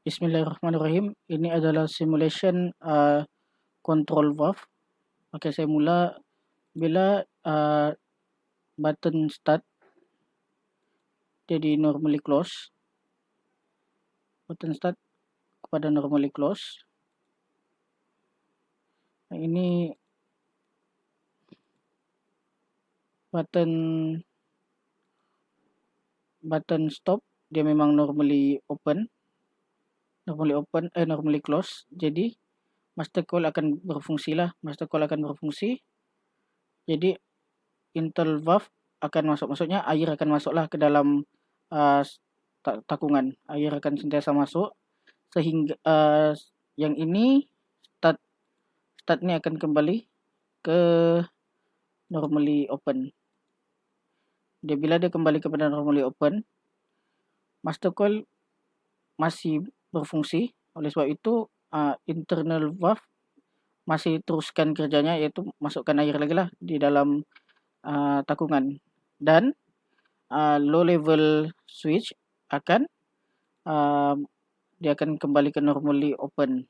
Bismillahirrahmanirrahim. Ini adalah simulation control valve. Okey, saya mula bila button start jadi normally close. Button start kepada normally close. Ini button stop dia memang normally close. Jadi master coil akan berfungsi. Jadi internal valve akan masuk, maksudnya air akan masuklah ke dalam takungan. Air akan sentiasa masuk sehingga yang ini start ni akan kembali ke normally open. Bila dia kembali kepada normally open, master coil masih berfungsi. Oleh sebab itu internal valve masih teruskan kerjanya, iaitu masukkan air lagi lah di dalam takungan. Dan low level switch akan dia akan kembali ke normally open.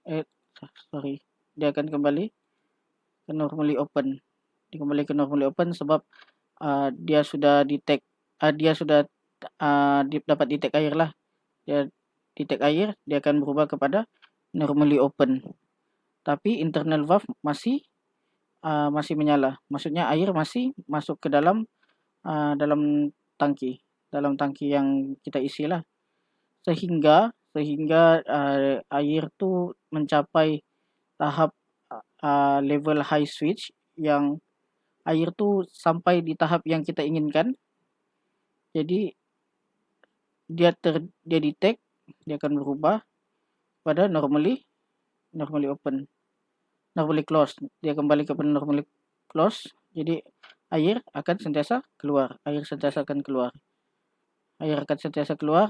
Dia akan kembali ke normally open. Dikembali ke normally open sebab dia sudah detect dapat detect air lah. Dia detect air, dia akan berubah kepada normally open. Tapi internal valve masih menyala. Maksudnya air masih masuk ke dalam tangki yang kita isi lah. Sehingga air tu mencapai tahap level high switch, yang air tu sampai di tahap yang kita inginkan. Jadi dia detect, dia akan berubah pada normally close. Dia kembali kepada normally close. Jadi air akan sentiasa keluar.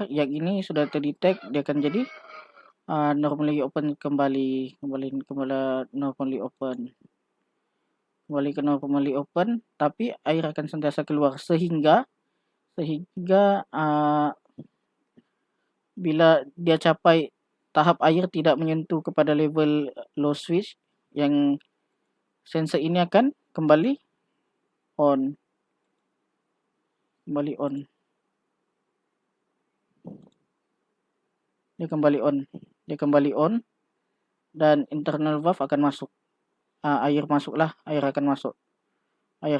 Yang ini sudah terdetek, dia akan jadi normally open kembali ke normally open, tapi air akan sentiasa keluar sehingga bila dia capai tahap air tidak menyentuh kepada level low switch, yang sensor ini akan kembali on. Dia kembali on dan internal valve akan masuk. Air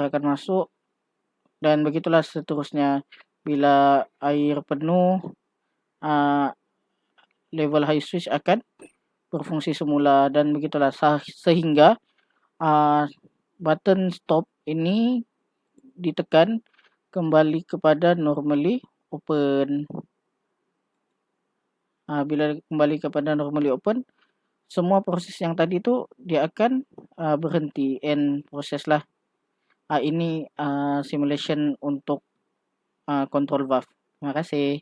akan masuk dan begitulah seterusnya. Bila air penuh, level high switch akan berfungsi semula, dan begitulah sehingga button stop ini ditekan kembali kepada normally open. Bila kembali kepada normally open, semua proses yang tadi tu dia akan berhenti, end proses lah. Ini simulation untuk control valve. Terima kasih.